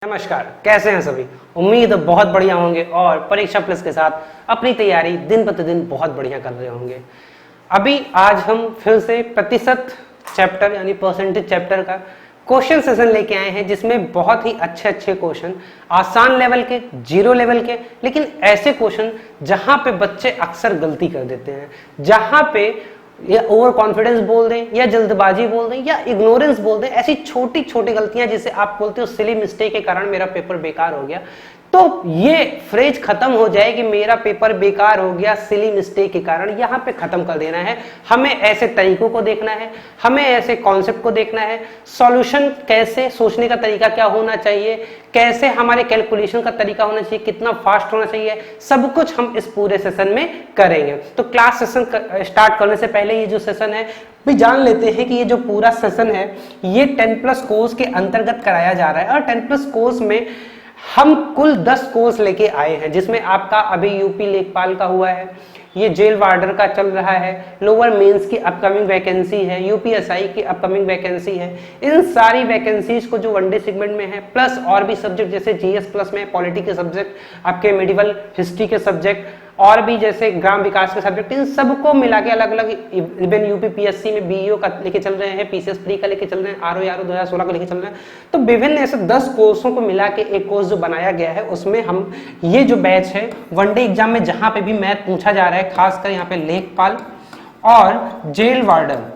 नमस्कार, कैसे हैं सभी। उम्मीद बहुत बढ़िया होंगे और परीक्षा प्लस के साथ अपनी तैयारी दिन प्रतिदिन बहुत बढ़िया कर रहे होंगे। अभी आज हम फिर से प्रतिशत चैप्टर यानी परसेंटेज चैप्टर का क्वेश्चन सेशन लेके आए हैं, जिसमें बहुत ही अच्छे क्वेश्चन, आसान लेवल के, जीरो लेवल के, लेकिन ऐसे क्वेश्चन जहां पे बच्चे अक्सर गलती कर देते हैं, जहां पे या ओवर कॉन्फिडेंस बोल दें या जल्दबाजी बोल दें या इग्नोरेंस बोल दें, ऐसी छोटी छोटी गलतियां जिसे आप बोलते हो सिली मिस्टेक के कारण मेरा पेपर बेकार हो गया, तो ये फ्रेज खत्म हो जाए कि मेरा पेपर बेकार हो गया सिली मिस्टेक के कारण। यहां पे खत्म कर देना है। हमें ऐसे तरीकों को देखना है, हमें ऐसे कॉन्सेप्ट को देखना है, सॉल्यूशन कैसे, सोचने का तरीका क्या होना चाहिए, कैसे हमारे कैलकुलेशन का तरीका होना चाहिए, कितना फास्ट होना चाहिए, सब कुछ हम इस पूरे सेशन में करेंगे। तो क्लास सेशन स्टार्ट करने से पहले ये जो सेशन है भी जान लेते हैं कि ये जो पूरा सेशन है ये 10+ कोर्स के अंतर्गत कराया जा रहा है। और 10+ कोर्स में हम कुल 10 कोर्स लेके आए हैं, जिसमें आपका अभी यूपी लेखपाल का हुआ है, ये जेल वार्डर का चल रहा है, लोअर मेंस की अपकमिंग वैकेंसी है, यूपीएसआई की अपकमिंग वैकेंसी है। इन सारी वैकेंसीज को जो वनडे सेगमेंट में है, प्लस और भी सब्जेक्ट जैसे जीएस प्लस में पॉलिटी के सब्जेक्ट, आपके मेडिवल हिस्ट्री के सब्जेक्ट, और भी जैसे ग्राम विकास के सब्जेक्ट, इन सबको मिला के अलग अलग, इवन यूपी पीएससी में बीईओ का लेके चल रहे हैं, पीसीएस प्री का लेके चल रहे हैं, आरओ 2016 का लेके चल रहे हैं। तो विभिन्न ऐसे 10 कोर्सों को मिला के एक कोर्स जो बनाया गया है, उसमें हम ये जो बैच है वनडे एग्जाम में जहां पे भी मैथ पूछा जा रहा है, खासकर यहाँ पे लेखपाल और जेल वार्डन,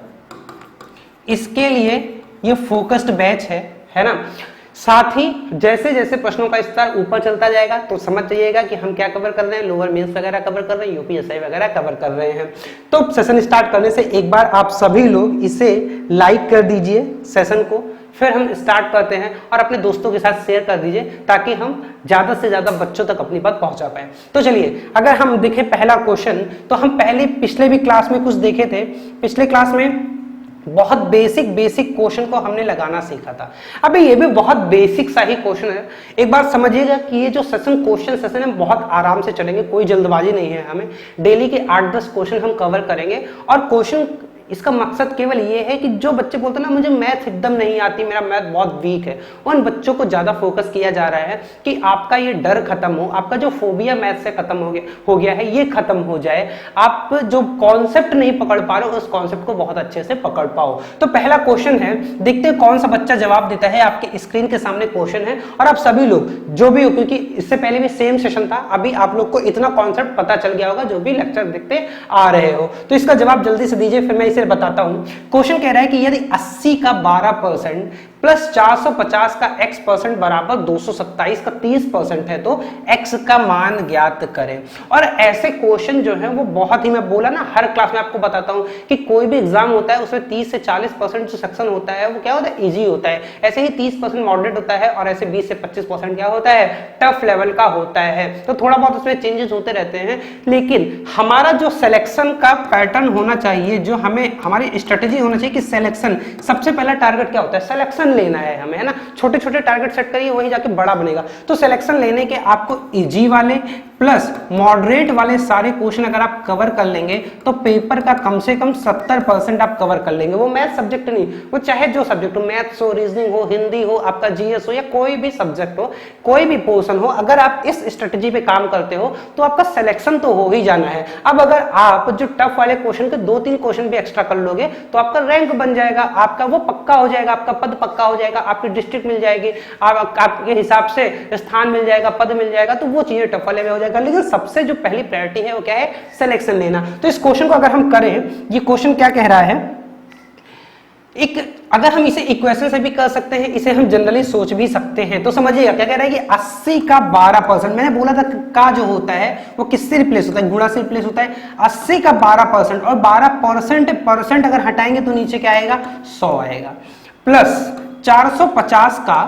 इसके लिए ये फोकस्ड बैच है ना। साथ ही जैसे जैसे प्रश्नों का स्तर ऊपर चलता जाएगा तो समझ जाइएगा कि हम क्या कवर कर रहे हैं, लोअर मेंस वगैरह कवर कर रहे हैं, यूपीएसआई वगैरह कवर कर रहे हैं। तो सेशन स्टार्ट करने से एक बार आप सभी लोग इसे लाइक कर दीजिए सेशन को, फिर हम स्टार्ट करते हैं, और अपने दोस्तों के साथ शेयर कर दीजिए ताकि हम ज्यादा से ज्यादा बच्चों तक अपनी बात पहुंचा पाए। तो चलिए, अगर हम देखें पहला क्वेश्चन, तो हम पिछले भी क्लास में कुछ देखे थे। पिछले क्लास में बहुत बेसिक क्वेश्चन को हमने लगाना सीखा था। अभी ये भी बहुत बेसिक सा ही क्वेश्चन है। एक बार समझिएगा कि ये जो क्वेश्चन सेशन है बहुत आराम से चलेंगे, कोई जल्दबाजी नहीं है हमें। डेली के 8-10 क्वेश्चन हम कवर करेंगे, और क्वेश्चन इसका मकसद केवल ये है कि जो बच्चे बोलते हैं ना मुझे मैथ एकदम नहीं आती, मेरा मैथ बहुत वीक है, उन बच्चों को ज्यादा फोकस किया जा रहा है कि आपका ये डर खत्म हो, आपका जो फोबिया मैथ से खत्म हो गया है ये खत्म हो जाए, आप जो कॉन्सेप्ट नहीं पकड़ पा रहे हो उस कॉन्सेप्ट को बहुत अच्छे से पकड़ पाओ। तो पहला क्वेश्चन है, देखते हैं कौन सा बच्चा जवाब देता है। आपके स्क्रीन के सामने क्वेश्चन है, और आप सभी लोग जो भी हो, क्योंकि इससे पहले भी सेम सेशन था, अभी आप लोग को इतना कॉन्सेप्ट पता चल गया होगा जो भी लेक्चर देखते आ रहे हो। तो इसका जवाब जल्दी से दीजिए, फिर मैं इसे बताता हूं। क्वेश्चन कह रहा है कि यदि 80 का 12% प्लस 450 का x% बराबर 227 का 30% है तो x का मान ज्ञात करें। और ऐसे क्वेश्चन जो है वो बहुत ही, मैं बोला ना हर क्लास में आपको बताता हूं कि कोई भी एग्जाम होता है उसमें 30 से 40% जो सेक्शन होता है वो क्या होता है, इजी होता है। ऐसे ही 30% मॉडरेट होता है, और ऐसे 20 से 25% क्या होता है, टफ लेवल का होता है। तो थोड़ा बहुत उसमें चेंजेस होते रहते हैं, लेकिन हमारा जो सिलेक्शन का पैटर्न होना चाहिए, जो हमें हमारी स्ट्रेटेजी होना चाहिए कि सिलेक्शन, सबसे पहला टारगेट क्या होता है, सिलेक्शन लेना है हमें, है ना। छोटे छोटे टारगेट सेट करिए, वही जाके बड़ा बनेगा। तो सिलेक्शन लेने के आपको इजी वाले प्लस मॉडरेट वाले सारे क्वेश्चन अगर आप कवर कर लेंगे तो पेपर का कम से कम 70% आप कवर कर लेंगे। वो मैथ सब्जेक्ट नहीं, वो चाहे जो सब्जेक्ट हो, मैथ्स हो, रीजनिंग हो, हिंदी हो, आपका जीएस हो, या कोई भी सब्जेक्ट हो, कोई भी पोर्शन हो, अगर आप इस स्ट्रेटेजी पे काम करते हो तो आपका सिलेक्शन तो हो ही जाना है। अब अगर आप जो टफ वाले क्वेश्चन के 2-3 क्वेश्चन भी एक्स्ट्रा कर लोगे तो आपका रैंक बन जाएगा, आपका वो पक्का हो जाएगा, आपका पद पक्का हो जाएगा, आपकी डिस्ट्रिक्ट मिल जाएगी, आपके हिसाब से स्थान मिल जाएगा, पद मिल जाएगा, तो वो चीजें टफ वाले में हो जाएगा। लेकिन सबसे जो पहली प्रायोरिटी है वो क्या है, सिलेक्शन लेना। तो इस क्वेश्चन को अगर हम करें, ये क्वेश्चन क्या कह रहा है, अगर हम इसे इक्वेशन से भी कर सकते हैं, इसे हम जनरली सोच भी सकते हैं। तो समझिएगा क्या कह रहा है कि 80 का 12%, मैंने बोला था का जो होता है वो किससे रिप्लेस होता है, गुणा से रिप्लेस होता है। 80 का 12%, और 12% अगर हटाएंगे तो नीचे क्या आएगा, 100 आएगा, प्लस 450 का,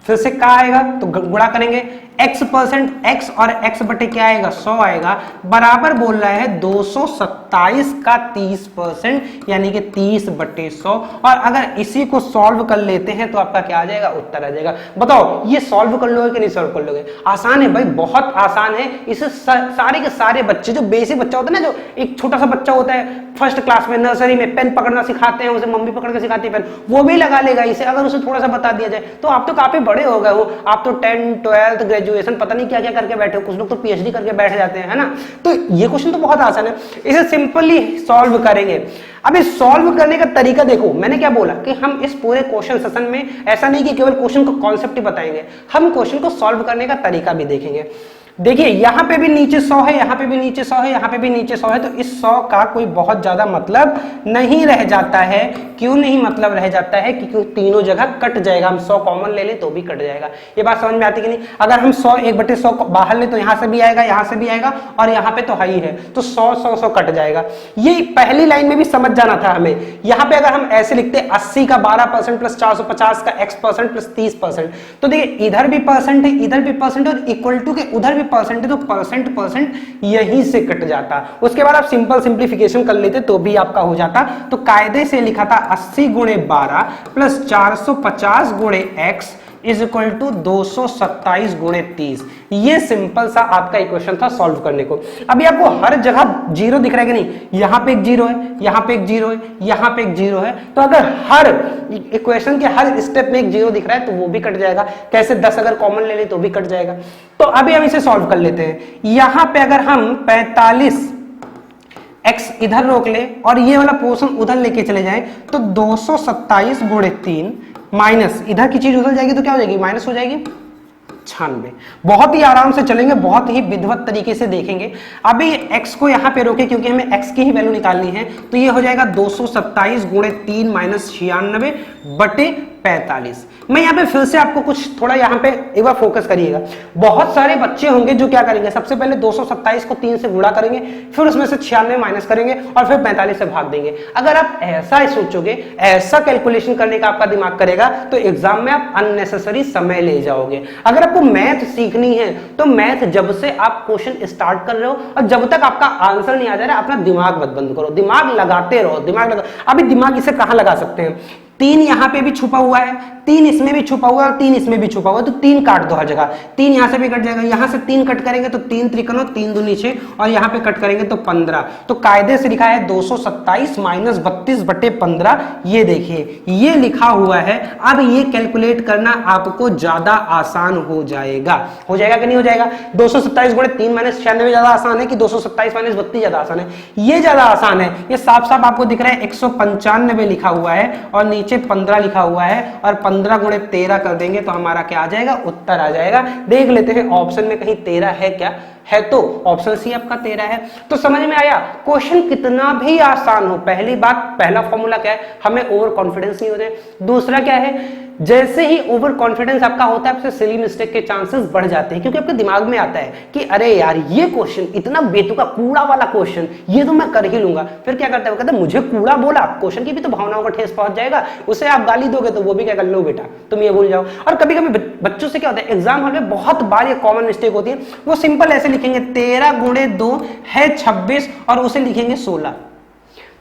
फिर से का आएगा तो गुणा करेंगे, x%, x और x बटे क्या आएगा 100 आएगा, बराबर बोल रहा है 227 का 30% यानी कि 30/100। और अगर इसी को सॉल्व कर लेते हैं तो आपका क्या आ जाएगा, उत्तर आ जाएगा। बताओ ये सॉल्व कर लोगे कि नहीं सॉल्व कर लोगे? आसान है भाई, बहुत आसान है। इसे सारे के सारे बच्चे, जो बेसिक बच्चा होता है ना, जो एक छोटा सा बच्चा होता है फर्स्ट क्लास में, नर्सरी में पेन पकड़ना सिखाते हैं उसे, मम्मी पकड़ के सिखाती है पेन, वो भी लगा लेगा इसे, अगर उसे थोड़ा सा बता दिया जाए। तो आप तो काफी बड़े हो गए हो, आप तो 10th 12th ग्रेजुएशन पता नहीं क्या क्या करके बैठे हो, कुछ लोग तो पीएचडी करके बैठ जाते हैं, है ना। तो ये क्वेश्चन तो बहुत आसान है, इसे सिंपली सॉल्व करेंगे। अब इस सॉल्व करने का तरीका देखो, मैंने क्या बोला कि हम इस पूरे क्वेश्चन सेशन में ऐसा नहीं कि केवल क्वेश्चन को कॉन्सेप्ट ही बताएंगे, हम क्वेश्चन को सॉल्व करने का तरीका भी देखेंगे। देखिए यहां पे भी नीचे 100 है, यहां पे भी नीचे 100 है, यहां पे भी नीचे 100 है, तो इस 100 का कोई बहुत ज्यादा मतलब नहीं रह जाता है। क्यों नहीं मतलब रह जाता है? क्योंकि तीनों जगह कट जाएगा, हम 100 कॉमन ले लें तो भी कट जाएगा। ये बात समझ में आती कि नहीं? अगर हम 100 1/100 बाहर ले तो यहां से भी आएगा, यहां से भी आएगा, और यहां पे तो हाई है, तो 100 कट जाएगा। ये पहली लाइन में भी समझ जाना था हमें। यहां पे अगर हम ऐसे लिखते 80 का 12% प्लस 450 का x% प्लस 30%, तो देखिए इधर भी परसेंट है, इधर भी परसेंट, और इक्वल टू के उधर भी परसेंट है, तो परसेंट यहीं से कट जाता। उसके बाद आप सिंपल सिंप्लीफिकेशन कर लेते तो भी आपका हो जाता। तो कायदे से लिखा था 80 गुणे 12 प्लस 450 गुणे x इज इक्वल टू 227 गुणे 30। ये सिंपल सा आपका इक्वेशन था सॉल्व करने को। अभी आपको हर जगह जीरो दिख रहा है कि नहीं? यहां पे एक जीरो है, यहां पे एक जीरो है, यहां पे एक जीरो है, तो अगर हर इक्वेशन के हर स्टेप में एक जीरो दिख रहा है तो वो भी कट जाएगा। कैसे? 10 अगर कॉमन ले ले तो भी कट जाएगा। तो अभी हम इसे सॉल्व कर लेते हैं। यहां पे अगर हम 45 x इधर रोक ले और ये वाला पोर्शन उधर लेके चले जाएं, तो 227 गुणे 3 माइनस इधर की चीज उधर जाएगी तो क्या हो जाएगी? माइनस हो जाएगी 96। बहुत ही आराम से चलेंगे, बहुत ही विधिवत तरीके से देखेंगे। अभी x को यहां पे रोके क्योंकि हमें x की ही वैल्यू निकालनी है, तो ये हो जाएगा 227 गुणे 3 माइनस 96 बटे 45। मैं यहाँ पे फिर से आपको कुछ थोड़ा यहाँ पे एक बार फोकस करिएगा। बहुत सारे बच्चे होंगे जो क्या करेंगे, सबसे पहले 227 को 3 से गुणा करेंगे, फिर उसमें से 96 माइनस करेंगे और फिर 45 से भाग देंगे। अगर आप ऐसा सोचोगे, ऐसा कैलकुलेशन करने का आपका दिमाग करेगा, तो एग्जाम में आप अननेसेसरी समय ले जाओगे। अगर आपको मैथ सीखनी है तो मैथ जब से आप क्वेश्चन स्टार्ट कर रहे हो और जब तक आपका आंसर नहीं आ जा रहा, अपना दिमाग मत बंद करो, दिमाग लगाते रहो, दिमाग लगा। अभी दिमाग इसे कहां लगा सकते हैं? 3 यहां पे भी छुपा हुआ है, 3 इसमें भी छुपा हुआ है और 3 इसमें भी छुपा हुआ है, तो 3 काट दो हर जगह। 3 यहां से भी कट जाएगा, यहां से 3 कट करेंगे तो 3 त्रिकोण 3 दूनी 6, और यहां पे कट करेंगे तो 15। तो कायदे से लिखा है 227 माइनस 32 बटे 15। ये देखिए ये लिखा हुआ है। अब ये कैलकुलेट करना आपको ज्यादा आसान हो जाएगा। हो जाएगा कि नहीं हो जाएगा? 227 गुणे 3 माइनस 96 ज्यादा आसान है कि 227 माइनस 32 ज्यादा आसान है? ये ज्यादा आसान है। ये साफ साफ आपको दिख रहा है 195 लिखा हुआ है और नीचे 15 लिखा हुआ है, और 15 गुणे 13 कर देंगे तो हमारा क्या आ जाएगा? उत्तर आ जाएगा। देख लेते हैं ऑप्शन में कहीं 13 है क्या? है, तो ऑप्शन सी आपका 13 है। तो समझ में आया क्वेश्चन कितना भी आसान हो। पहली बात, पहला फॉर्मूला क्या है? हमें ओवर कॉन्फिडेंस नहीं होते। दूसरा क्या है? जैसे ही ओवर कॉन्फिडेंस आपका होता है, आपसे सिली मिस्टेक के चांसेस बढ़ जाते हैं, क्योंकि आपके दिमाग में आता है कि अरे यार ये क्वेश्चन इतना बेतुका कूड़ा वाला क्वेश्चन, ये तो मैं कर ही लूंगा। फिर क्या करता है? वो कहता है मुझे कूड़ा बोला, क्वेश्चन की भी तो भावनाओं का ठेस पहुंच जाएगा। उसे आप गाली दोगे तो वो भी क्या कर लो बेटा तुम ये भूल जाओ। और कभी कभी बच्चों से क्या होता है, एग्जाम हॉल में बहुत बार ये कॉमन मिस्टेक होती है, वो सिंपल ऐसे लिखेंगे 13 गुणे 2 है 26 और उसे लिखेंगे 16।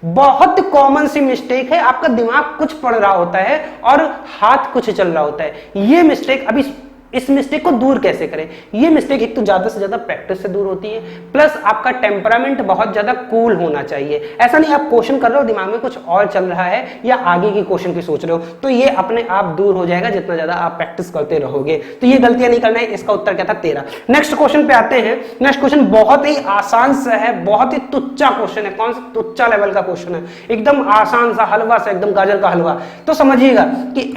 बहुत कॉमन सी मिस्टेक है। आपका दिमाग कुछ पढ़ रहा होता है और हाथ कुछ चल रहा होता है। ये मिस्टेक, अभी इस मिस्टेक को दूर कैसे करें? ये मिस्टेक एक तो ज्यादा से ज्यादा प्रैक्टिस से दूर होती है, प्लस आपका टेम्परामेंट बहुत ज्यादा कूल होना चाहिए। ऐसा नहीं आप क्वेश्चन कर रहे हो, दिमाग में कुछ और चल रहा है या आगे की क्वेश्चन की सोच रहे हो, तो ये अपने आप दूर हो जाएगा जितना ज्यादा आप प्रैक्टिस करते रहोगे। तो ये गलतियां नहीं करना है। इसका उत्तर क्या था? 13। नेक्स्ट क्वेश्चन पे आते हैं। नेक्स्ट क्वेश्चन बहुत ही आसान सा है, बहुत ही तुच्चा क्वेश्चन है। कौन सा तुच्चा लेवल का क्वेश्चन है? एकदम आसान सा, हलवा सा, एकदम गाजर का हलवा। तो समझिएगा कि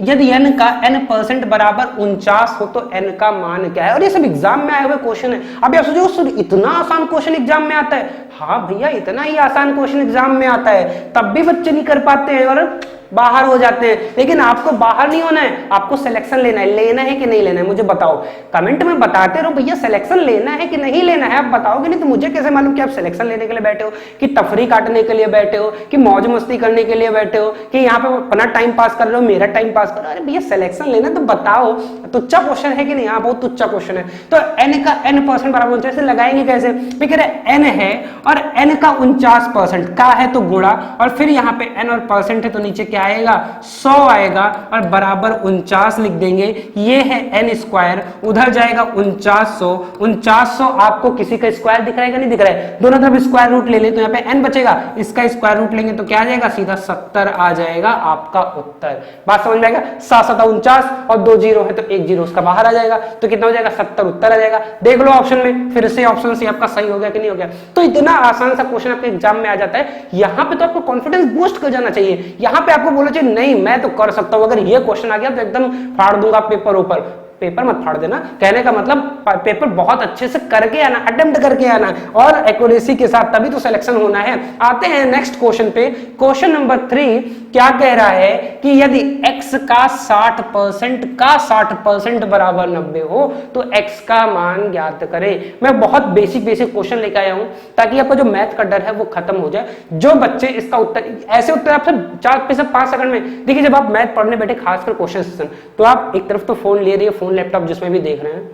यदि n का n% बराबर 49 हो तो n का मान क्या है? और ये सब एग्जाम में आए हुए क्वेश्चन है। अभी आप सोचो इतना आसान क्वेश्चन एग्जाम में आता है? हाँ भैया इतना ही आसान क्वेश्चन एग्जाम में आता है, तब भी बच्चे नहीं कर पाते हैं। और बाहर हो जाते हैं। लेकिन आपको बाहर नहीं होना है, आपको सिलेक्शन लेना है कि नहीं लेना है, मुझे बताओ। कमेंट में बताते रहो भैया सिलेक्शन लेना है कि नहीं लेना है। आप बताओगे नहीं तो मुझे कैसे मालूम कि आप सिलेक्शन लेने के लिए बैठे हो, कि तफरी काटने के लिए बैठे हो, कि मौज मस्ती करने के लिए बैठे हो, कि यहाँ पे अपना टाइम पास कर रहे हो, मेरा टाइम पास कर रहे हो। अरे भैया सिलेक्शन लेना तो बताओ। तुच्चा क्वेश्चन है कि नहीं? हाँ बहुत तुच्चा क्वेश्चन है। तो n का n% बराबर 49 से लगाएंगे कैसे? मैं कह रहा n है और n का 49% का है तो गुणा, और फिर यहाँ पे n और परसेंट है तो नीचे क्या आएगा 100 आएगा और बराबर 49 लिख देंगे। ये है n स्क्वायर, उधर जाएगा 4900। 4900 आपको किसी का स्क्वायर दिख रहा है कि नहीं दिख रहा है? दोनों तरफ स्क्वायर रूट ले ले तो यहाँ पे n बचेगा, इसका स्क्वायर रूट लेंगे तो क्या आ जाएगा सीधा 70 आ जाएगा आपका उत्तर। बात समझ में आएगा? 7 49 और 2 जीरो है तो 1 जीरो उसका बाहर आ जाएगा, तो कितना हो जाएगा 70 उत्तर आ जाएगा। देख लो ऑप्शन में, फिर से ऑप्शन से आपका सही हो गया कि नहीं हो गया। तो इतना आसान सा क्वेश्चन आपके एग्जाम में आ जाता है। यहाँ पे तो आपको कॉन्फिडेंस बूस्ट कर जाना चाहिए। यहाँ पे आपको बोलना चाहिए नहीं मैं तो कर सकता हूँ, अगर ये क्वेश्चन आ गया तो एकदम फाड़ दूंगा पेपर ऊपर। पेपर मत फाड़ देना, कहने का मतलब पेपर बहुत अच्छे से करके आना, अटेम्प्ट करके आना और एक्यूरेसी के साथ, तभी तो सिलेक्शन होना है। आते हैं नेक्स्ट क्वेश्चन पे। क्वेश्चन नंबर 3 क्या कह रहा है कि यदि x का 60% बराबर 90 हो तो x का मान ज्ञात करें। मैं बहुत बेसिक क्वेश्चन लेकर आया हूं ताकि आपका जो मैथ का डर है वो खत्म हो जाए। जो बच्चे इसका उत्तर, ऐसे उत्तर आपसे 4 से 5 सेकंड में देखिए। जब आप मैथ पढ़ने बैठे खासकर क्वेश्चन सेशन, तो आप एक तरफ तो फोन ले रही है, फोन लैपटॉप जिसमें भी देख रहे हैं,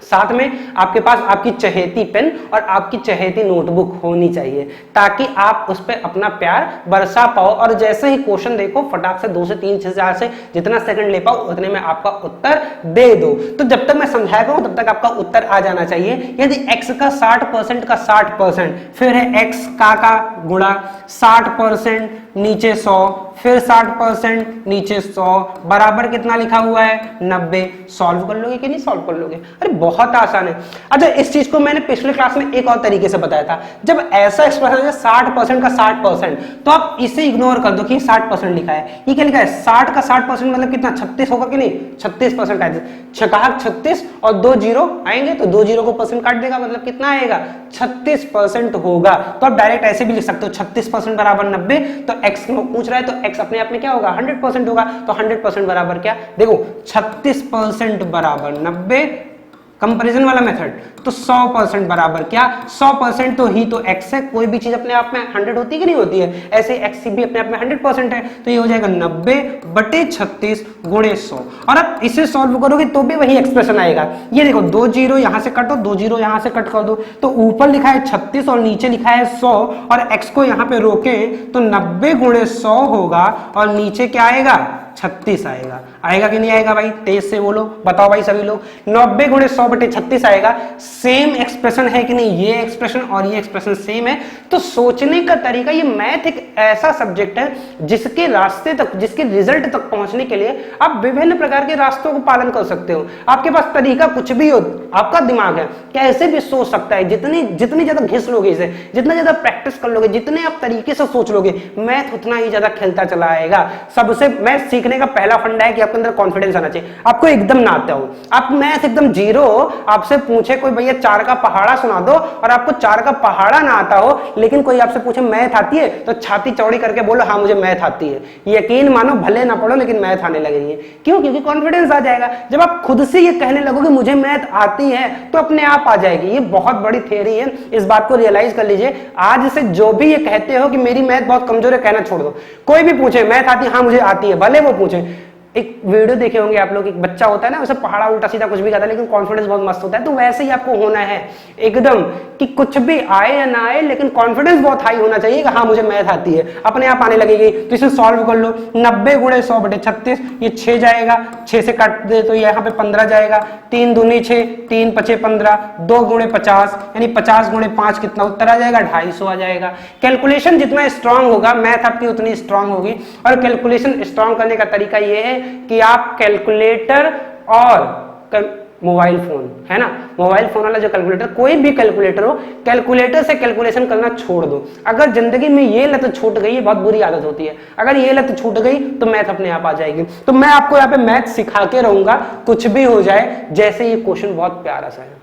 साथ में आपके पास आपकी चहेती पेन और आपकी चहेती नोटबुक होनी चाहिए ताकि आप उस पर अपना प्यार बरसा पाओ और जैसे ही क्वेश्चन देखो फटाक से 2 से 3 से 4 से जितना सेकंड ले पाओ उतने में आपका उत्तर दे दो। तो जब तक मैं समझाएगा तब तक आपका उत्तर आ जाना चाहिए। यदि x का 60% का 60%, फिर है x का गुणा 60% नीचे 100, फिर 60% नीचे 100 बराबर कितना लिखा हुआ है 90। सॉल्व कर लोगे कि नहीं सॉल्व कर लोगे? अरे बहुत आसान है। अच्छा इस चीज को मैंने पिछले क्लास में एक और तरीके से बताया था। जब ऐसा एक्सप्रेशन है 60% का 60%, तो आप इसे इग्नोर कर दो कि 60% लिखा है। ये क्या लिखा है 60 का 60% मतलब कितना 36 होगा कि नहीं? 36% आएगा। 36 और 2 जीरो आएंगे तो 2 जीरो को परसेंट काट देगा, मतलब कितना आएगा 36% होगा। तो आप डायरेक्ट ऐसे भी लिख सकते हो 36% बराबर 90। तो x पूछ रहा है तो x अपने आप में क्या होगा 100% होगा। तो 100% बराबर क्या, देखो 36% बराबर 90 कंपैरिजन वाला मेथड, तो 100% बराबर क्या 100% तो ही तो x है। कोई भी चीज अपने आप में 100 होती है कि नहीं होती है? ऐसे x भी अपने आप में 100% है, तो ये हो जाएगा 90/36 गुणे 100। और अब इसे सॉल्व करोगे तो भी वही एक्सप्रेशन आएगा। ये देखो 2 जीरो यहां से कटो, 2 जीरो यहां से कट कर दो, तो ऊपर लिखा है 36 और नीचे लिखा है 100 और x को यहाँ पे रोके तो 90 गुणे 100 होगा और नीचे क्या आएगा 36 आएगा। आएगा कि नहीं आएगा भाई? तेज से बोलो, बताओ भाई सभी लोग। 90 गुणे 100/36 आएगा। सेम एक्सप्रेशन है कि नहीं? ये एक्सप्रेशन और ये एक्सप्रेशन सेम है। तो सोचने का तरीका, ये मैथ एक ऐसा सब्जेक्ट है जिसके रास्ते तक, जिसके रिजल्ट तक पहुंचने के लिए आप विभिन्न प्रकार के रास्तों को पालन कर सकते हो। आपके पास तरीका कुछ भी हो, आपका दिमाग है कैसे भी सोच सकता है। जितनी ज्यादा घिस लोगे इसे, जितना ज्यादा प्रैक्टिस कर लोगे, जितने आप तरीके से सोच लोगे, मैथ उतना ही ज्यादा खेलता चला आएगा। सबसे मैथ सीखने का पहला फंडा है कि आपके अंदर कॉन्फिडेंस आना चाहिए। आपको एकदम ना आता हो, आप मैथ एकदम जीरो हो, आपसे पूछे कोई भैया 4 का पहाड़ा सुना दो और आपको 4 का पहाड़ा ना आता हो, लेकिन कोई आपसे पूछे मैथ आती है तो छाती चौड़ी करके बोलो हाँ मुझे मैथ आती है। यकीन मानो भले ना पढ़ो लेकिन मैथ आने लगेगी। क्यों? क्योंकि कॉन्फिडेंस आ जाएगा। जब आप खुद से ये कहने लगोगे मुझे मैथ आती है तो अपने आप आ जाएगी। ये बहुत बड़ी थ्योरी है, इस बात को रियलाइज कर लीजिए। आज से जो भी ये कहते हो कि मेरी मैथ बहुत कमजोर है, कहना छोड़ दो। कोई भी पूछे मैथ आती है, हाँ मुझे आती है, भले वो पूछे। एक वीडियो देखे होंगे आप लोग, एक बच्चा होता है ना, उसे पहाड़ा उल्टा सीधा कुछ भी कहता है लेकिन कॉन्फिडेंस बहुत मस्त होता है। तो वैसे ही आपको होना है एकदम कि कुछ भी आए या ना आए लेकिन कॉन्फिडेंस बहुत हाई होना चाहिए कि हाँ मुझे मैथ आती है, अपने आप आने लगेगी। तो इसे सॉल्व कर लो। 90 गुणे 100/36, ये 6 जाएगा, 6 से काट दे तो यहाँ पे 15 जाएगा। 3 दूनी 6, 3 पचे 15, 2 गुणे 50 यानी 50 गुणे 5 कितना उत्तर आ जाएगा 250 आ जाएगा। कैलकुलेशन जितना स्ट्रांग होगा मैथ आपकी उतनी स्ट्रांग होगी। और कैलकुलेशन स्ट्रांग करने का तरीका ये है कि आप कैलकुलेटर और मोबाइल फोन है ना, मोबाइल फोन वाला जो कैलकुलेटर, कोई भी कैलकुलेटर हो, कैलकुलेटर से कैलकुलेशन करना छोड़ दो। अगर जिंदगी में ये लत छूट गई है, बहुत बुरी आदत होती है, अगर ये लत छूट गई तो मैथ अपने आप आ जाएगी। तो मैं आपको यहाँ पे मैथ सिखा के रहूंगा, कुछ भी हो जाए। जैसे ये क्वेश्चन बहुत प्यारा सा है,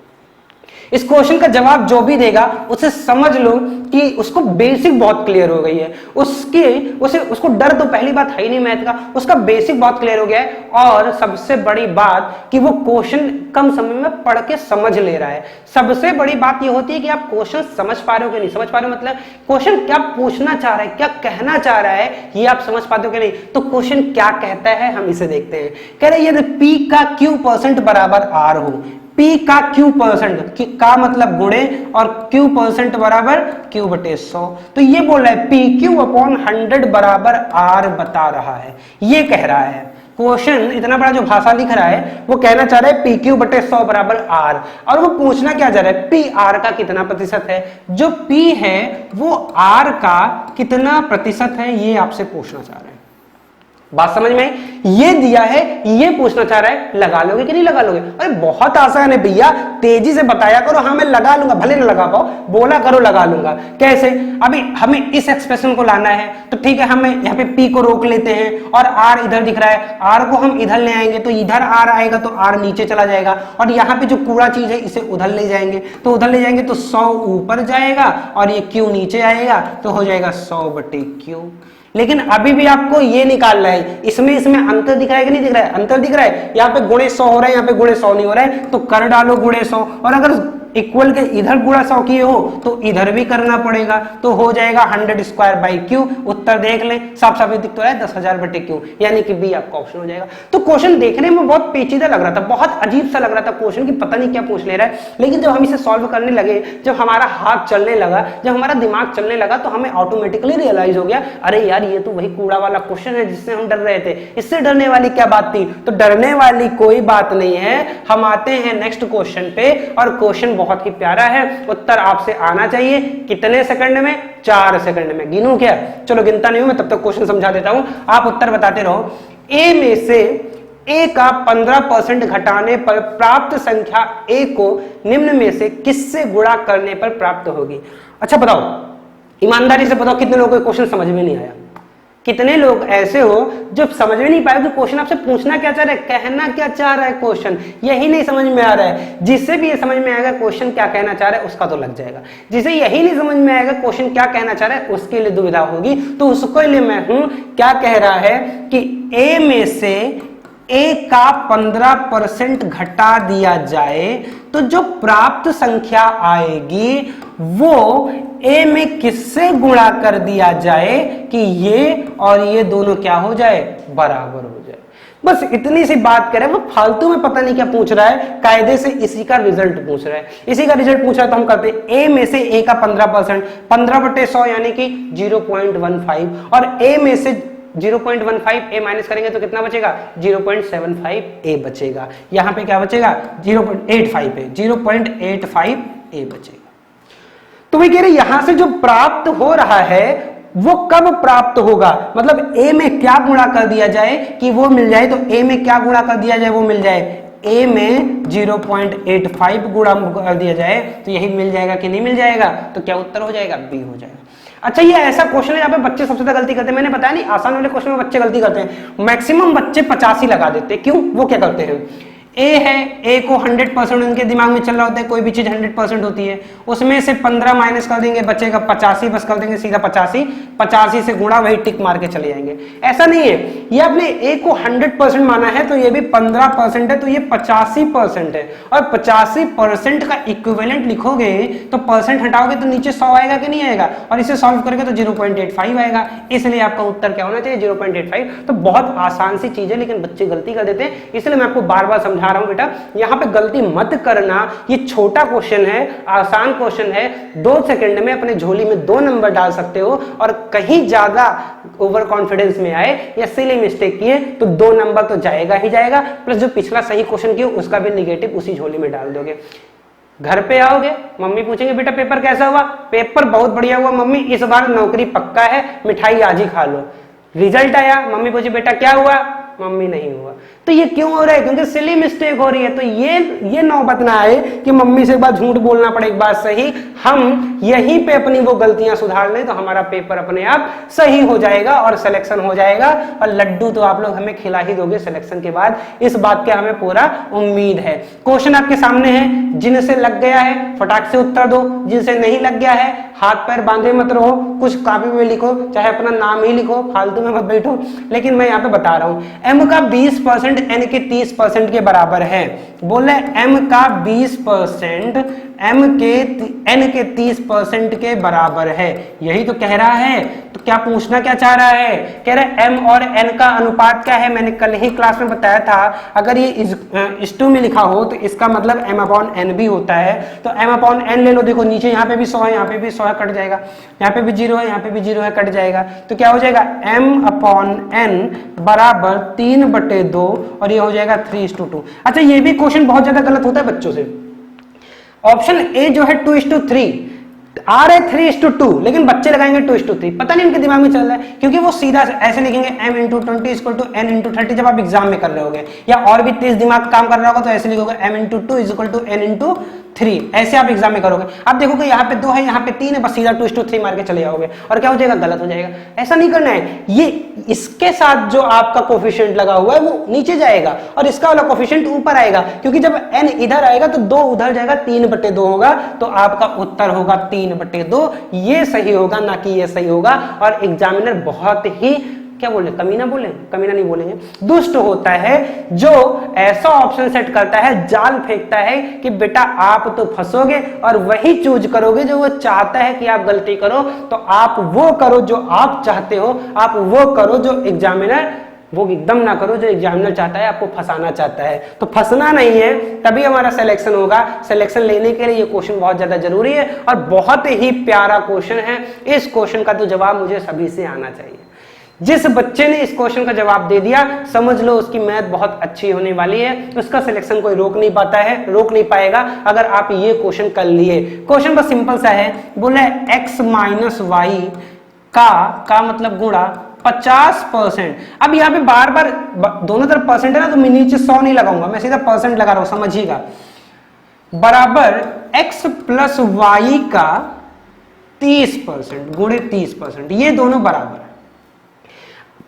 इस क्वेश्चन का जवाब जो भी देगा उसे समझ लो कि उसको बेसिक बहुत क्लियर हो गई है, उसको डर तो पहली बात है ही नहीं मैथ का, उसका बेसिक बहुत क्लियर हो गया है। और सबसे बड़ी बात कि वो क्वेश्चन कम समय में पढ़ के समझ ले रहा है। सबसे बड़ी बात ये होती है कि आप क्वेश्चन समझ पा रहे हो कि नहीं समझ पा रहे हो, मतलब क्वेश्चन क्या पूछना चाह रहा है, क्या कहना चाह रहा है, ये आप समझ पाते हो कि नहीं। तो क्वेश्चन क्या कहता है हम इसे देखते हैं। कह रहे यदि P का Q% बराबर R हो, P का Q% का मतलब गुणे और Q% बराबर Q बटे 100, तो ये बोल रहा है PQ/100 बराबर R बता रहा है, ये कह रहा है। क्वेश्चन इतना बड़ा जो भाषा लिख रहा है वो कहना चाह रहा है PQ बटे 100 बराबर R, और वो पूछना क्या चाह रहा है, PR का कितना प्रतिशत है, जो P है वो R का कितना प्रतिशत है, ये आपसे पूछना चाह रहा है। बात समझ में, ये दिया है, ये पूछना चाह रहा है लगा लोगे कि नहीं लगा लोगे। अरे बहुत आसान है भैया, तेजी से बताया करो, हाँ मैं लगा लूंगा, भले ना लगा पाओ, बोला करो लगा लूंगा। कैसे, अभी हमें इस एक्सप्रेशन को लाना है तो ठीक है, हमें यहाँ पे P को रोक लेते हैं और R इधर दिख रहा है, R को हम इधर ले आएंगे तो इधर R आएगा तो R नीचे चला जाएगा, और यहाँ पे जो कूड़ा चीज है इसे उधर ले जाएंगे, तो उधर ले जाएंगे तो 100 ऊपर जाएगा और ये Q नीचे आएगा, तो हो जाएगा 100 बटे Q। लेकिन अभी भी आपको ये निकालना है, इसमें अंतर दिख रहा है कि नहीं दिख रहा है, अंतर दिख रहा है, यहाँ पे गुणे 100 हो रहा है, यहाँ पे गुणे 100 नहीं हो रहा है, तो कर डालो गुणे 100, और अगर इक्वल के इधर गुणा 100 की हो तो इधर भी करना पड़ेगा, तो हो जाएगा 100 स्क्वायर बाई Q। उत्तर देख ले, साफ साफ दिख तो रहा है 10,000 बटे Q, यानी कि बी आपका ऑप्शन हो जाएगा। तो क्वेश्चन देखने में बहुत पेचीदा लग रहा था, बहुत अजीब सा लग रहा था क्वेश्चन, की पता नहीं क्या पूछ ले रहा है, लेकिन जब हम इसे सॉल्व करने लगे, जब हमारा हाथ चलने लगा, जब हमारा दिमाग चलने लगा, तो हमें ऑटोमेटिकली रियलाइज हो गया, अरे यार ये तो वही कूड़ा वाला क्वेश्चन है जिससे हम डर रहे थे, इससे डरने वाली क्या बात थी। तो डरने वाली कोई बात नहीं है। हम आते हैं नेक्स्ट क्वेश्चन पे, और क्वेश्चन बहुत ही प्यारा है। उत्तर आपसे आना चाहिए कितने सेकंड में, 4 सेकंड में। गिनूं क्या, चलो गिनता नहीं हूं मैं, तब तक क्वेश्चन समझा देता हूं, आप उत्तर बताते रहो। ए में से ए का 15% घटाने पर प्राप्त संख्या ए को निम्न में से किससे गुणा करने पर प्राप्त होगी। अच्छा बताओ, ईमानदारी से बताओ, कितने लोगों को क्वेश्चन समझ में नहीं आया, कितने लोग ऐसे हो जो समझ में नहीं पाए कि क्वेश्चन आपसे पूछना क्या चाह रहा है, कहना क्या चाह रहा है, क्वेश्चन यही नहीं समझ में आ रहा है। जिससे भी ये समझ में आएगा क्वेश्चन क्या कहना चाह रहा है उसका तो लग जाएगा, जिसे यही नहीं समझ में आएगा क्वेश्चन क्या कहना चाह रहा है उसके लिए दुविधा होगी। तो उसके लिए मैं हूं, क्या कह रहा है कि ए में से ए का 15% घटा दिया जाए तो जो प्राप्त संख्या आएगी वो ए में किससे गुणा कर दिया जाए कि ये और ये दोनों क्या हो जाए, बराबर हो जाए। बस इतनी सी बात करें, वो फालतू में पता नहीं क्या पूछ रहा है, कायदे से इसी का रिजल्ट पूछ रहा है, इसी का रिजल्ट पूछ रहा है। तो हम करते हैं ए में से ए का 15%, 15 बटे 100 यानी कि 0.15, और ए में से 0.15 ए माइनस करेंगे तो कितना बचेगा, 0.75 ए बचेगा। यहां पे क्या बचेगा, 0.85 है, 0.85 ए बचेगा। तो वही कह रहे यहां से जो प्राप्त हो रहा है वो कब प्राप्त होगा, मतलब ए में क्या गुणा कर दिया जाए कि वो मिल जाए, तो ए में क्या गुणा कर दिया जाए वो मिल जाए, ए में 0.85 गुणा कर दिया जाए तो यही मिल जाएगा कि नहीं मिल जाएगा। तो क्या उत्तर हो जाएगा, बी हो जाएगा। अच्छा, ये ऐसा क्वेश्चन है जहाँ पे बच्चे सबसे ज्यादा गलती करते हैं, मैंने बताया नहीं, आसान वाले क्वेश्चन में बच्चे गलती करते हैं, मैक्सिमम बच्चे 85 लगा देते हैं। क्यों, वो क्या करते हैं, ए है, ए को 100% उनके दिमाग में चल रहा होता है, कोई भी चीज 100% होती है, उसमें से 15 माइनस कर देंगे, बचेगा 85, बस कर देंगे सीधा 85 से गुणा, वही टिक मार के चले जाएंगे। ऐसा नहीं है, ये आपने ए को 100% माना है तो ये भी 15% है, तो ये 85% है, और 85% का इक्विवेलेंट लिखोगे तो परसेंट हटाओगे तो नीचे 100 आएगा कि नहीं आएगा, और इसे सॉल्व करेंगे तो 0.85 आएगा। इसलिए आपका उत्तर क्या होना चाहिए, 0.85। तो बहुत आसान सी चीज है, लेकिन बच्चे गलती कर देते हैं, इसलिए मैं आपको बार बार समझा रहा हूं बेटा, यहां पे गलती मत करना। ये छोटा क्वेश्चन है, आसान क्वेश्चन है, 2 सेकंड में अपने झोली में 2 नंबर डाल सकते हो, और कहीं ज्यादा ओवर कॉन्फिडेंस में आए या सिली मिस्टेक किए तो 2 नंबर तो जाएगा ही जाएगा, प्लस जो पिछला सही क्वेश्चन किया उसका भी निगेटिव उसी झोली में डाल दोगे। घर पे आओगे, मम्मी पूछेंगे बेटा पेपर कैसा हुआ, पेपर बहुत बढ़िया हुआ मम्मी, इस बार नौकरी पक्का है, मिठाई आज ही खा लो। रिजल्ट आया, मम्मी पूछे बेटा क्या हुआ, मम्मी नहीं हुआ। तो ये क्यों हो रहा है? क्योंकि सिली मिस्टेक हो रही है। तो ये नौबत ना आए कि मम्मी से एक बार झूठ बोलना पड़े, एक बात सही, हम यहीं पे अपनी वो गलतियां सुधार लें तो हमारा पेपर अपने आप सही हो जाएगा और सिलेक्शन हो जाएगा। और लड्डू तो आप लोग हमें खिला ही दोगे सिलेक्शन के बाद, इस बात की हमें पूरा उम्मीद है। क्वेश्चन आपके सामने है, जिनसे लग गया है फटाक से उत्तर दो, जिनसे नहीं लग गया है हाथ पैर बांधे मत रहो, कुछ कॉपी में लिखो, चाहे अपना नाम ही लिखो, फालतू में मत बैठो। लेकिन मैं यहाँ पे बता रहा हूँ, m का 20% n के 30% के बराबर है। बोले m का 20% n के 30% के बराबर है, यही तो कह रहा है। तो क्या पूछना क्या चाह रहा है? कह रहा है m और n का अनुपात क्या है। मैंने कल ही क्लास में बताया था, अगर ये इस टू में लिखा हो तो इसका मतलब m/n भी होता है। तो m/n ले लो, देखो नीचे यहाँ पे भी 100 है, यहाँ पे भी 100 है, कट जाएगा, यहाँ पे भी 0 है, यहाँ पे भी 0 है, कट जाएगा। तो क्या हो जाएगा? m/n बराबर 3/2 और ये हो जाएगा 3:2। अच्छा, ये भी क्वेश्चन बहुत ज्यादा गलत होता है बच्चों से। ऑप्शन ए जो है 2:3 आ रहा है 3:2, लेकिन बच्चे लगाएंगे 2:3। पता नहीं उनके दिमाग में चल रहा है, क्योंकि वो सीधा ऐसे लिखेंगे m × 20 = n × 30 जब आप एग्जाम में कर रहे होगे, या और भी तेज दिमाग काम कर रहा होगा तो ऐसे लिखोगे m × 2 = n × 3, ऐसे आप एग्जाम में करोगे। आप देखोगे यहाँ पे 2 है, यहाँ पे 3 है, बस सीधा 2:3 मार के चले जाओगे और क्या हो जाएगा? गलत हो जाएगा। ऐसा नहीं करना है, ये इसके साथ जो आपका कोफिशिएंट लगा हुआ है वो नीचे जाएगा और इसका वाला कोफिशिएंट ऊपर आएगा, क्योंकि जब n इधर आएगा तो 2 उधर जाएगा, 3/2 होगा। तो आपका उत्तर होगा 3/2। ये सही होगा, ना कि ये सही होगा। और एग्जामिनर बहुत ही क्या बोले, कमीना बोले, कमीना नहीं बोलेंगे, दुष्ट होता है जो ऐसा ऑप्शन सेट करता है, जाल फेंकता है कि बेटा आप तो फंसोगे और वही चूज करोगे जो वो चाहता है कि आप गलती करो। तो आप वो करो जो आप चाहते हो, आप वो करो जो एग्जामिनर, वो एकदम ना करो जो एग्जामिनर चाहता है, आपको फंसाना चाहता है। तो फंसना नहीं है, तभी हमारा सिलेक्शन होगा। सिलेक्शन लेने के लिए ये क्वेश्चन बहुत ज्यादा जरूरी है और बहुत ही प्यारा क्वेश्चन है। इस क्वेश्चन का तो जवाब मुझे सभी से आना चाहिए। जिस बच्चे ने इस क्वेश्चन का जवाब दे दिया, समझ लो उसकी मैथ बहुत अच्छी होने वाली है, उसका सिलेक्शन कोई रोक नहीं पाता है, रोक नहीं पाएगा अगर आप ये क्वेश्चन कर लिए। क्वेश्चन बस सिंपल सा है, बोला x - y का मतलब गुणा 50%। अब यहाँ पे बार बार दोनों तरफ परसेंट है ना, तो मैं नीचे 100 नहीं लगाऊंगा, मैं सीधा परसेंट लगा रहा हूं, समझिएगा। बराबर x + y का 30% गुणे 30%, ये दोनों बराबर है।